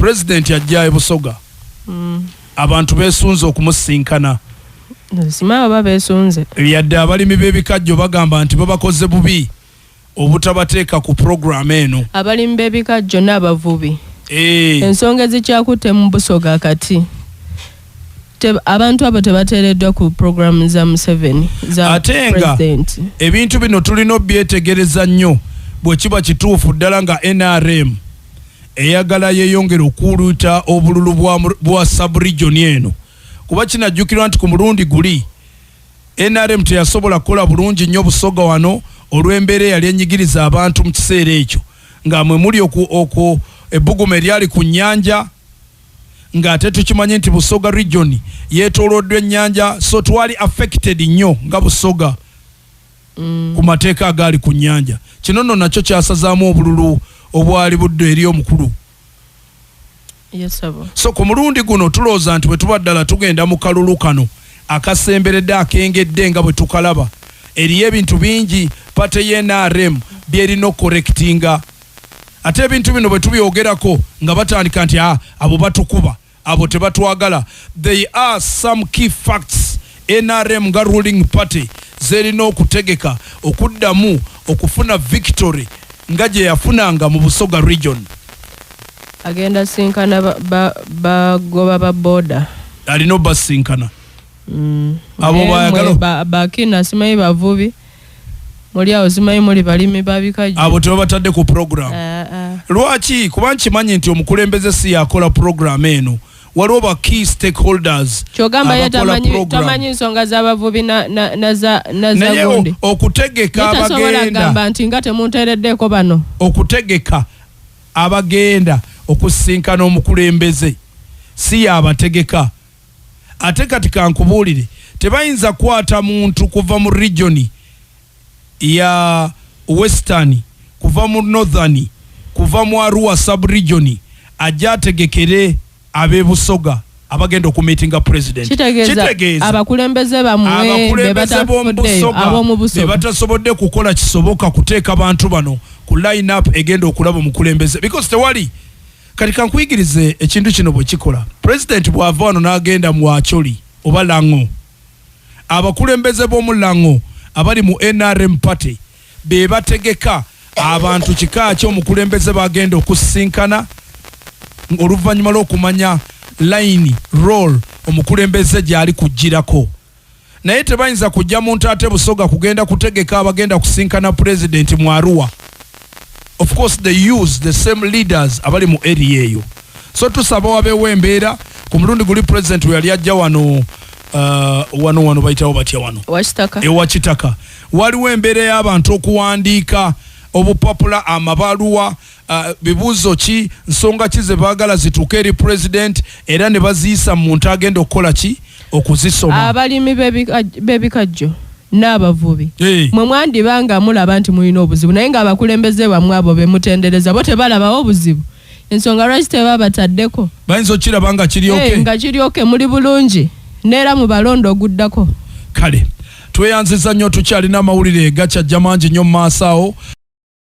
president ajja e Busoga abantu besunze okumusinkana sima baba besunze yadde abalimi b'ebikajjo bagamba nti babakoze bubi obutabateeka ku program eno abalimi b'ebikajjo n'abavubi ensonga ezikyakutte mu Busoga kati abantu abo tebateereddwa ku program za Museveni za president. Ebintu bino tulina obyetegereza nnyo bwe kiba kituufu ddala nga NRM eyagala yeeyongera okuuluta obululu bwa sub-region eno kuba kinajjukirwa nti ku mulundi guli NRM teyasobola kukola bulungi nnyo Busoga wano olw'embeera eyali enyigiriza abantu mu kiseera ekyo nga mwe muli ebbugumu eryali ku nnyanja ng'ate tukimanyi nti Busoga region yeetooloddwa ennyanja so twali affected nnyo nga Busoga ku mateeka agaali ku nnyanja kino nno nakyo kyasazaamu obululu obwali budde eri omukulu. So ku mulundi guno tulowooza nti bwe tuba ddala tugenda mu kalulu kano akasemberedde akengedde nga bwe tukalaba eriyo ebintu bingi pate y'NRM byerina okukorekitinga ate ebintu bino bwe tubyogerako nga batandika nti abo batukuba abo tebatwagala. There are some key facts NRM nga ruling party zerina okutegeka okuddamu okufuna victory nga gye yafunanga mu Busoga region. Agenda sinkana bagoba ba border alina basinkana abo bayagala bakina simanyi bavubi muli awo simanyi muli balimi babikajjo abo tebabatadde ku program. Lwaki? Kuba nkimanyi nti omukulembeze si yakola program eno waliwo ba key stakeholders kyogamba yatamanyi nsonga z'abavubi na gundi okutegeka abagenda nti nga temunteereddeko bano okutegeka abagenda okusinkana omukulembeze si yabategeka ate kati kankubuulire tebayinza kwata muntu kuva mu region ya western kuva mu northern kuva mu Arua sub-region ajja ategekere ab'e Busoga abagenda okumeetinga president. Kitegeeza abakulembeze bamwe batasobodde kukola kisoboka kuteeka abantu bano ku line up egenda okulaba omukulembeze because tewali kati kankuyigirize ekintu kino bwe kikola president bw'ava wano n'agenda mu Acholi oba Lango abakulembeze b'omu Lango abali mu NRM party be bategeka abantu kika ky'omukulembeze bagenda okusinkana oluvannyuma lw'okumanya line roll omukulembeze gyali kujjirako naye tebayinza kujja muntu ate Busoga kugenda kutegeka abagenda kusinkana president mu Arua. Of course they use the same leaders abali mu area eyo so tusaba wabeewo embeera ku mulundi guli president we yali ajja wano bayitawo batya wano ewakitaka waliwo embeera y'abantu okuwandiika obupapula amabaluwa bibuuzo ki nsonga ki ze baagala zituuke eri president era ne baziyisa muntu agenda okukola ki okuzisoma. Abalimi b'ebikajjo n'abavubi mwe mwandibanga mulaba nti mulina obuzibu naye ng'abakulembeze bamwe abo be mutendereza bo tebalabawo obuzibu ensonga lwaki tebabataddeko bayinza okiraba nga kiryoke nga kiryoke muli bulungi neera mu balondo oguddako. Kale tweyanziza nnyo tukyalina amawulire gakyajja mangi nnyo mu maaso awo.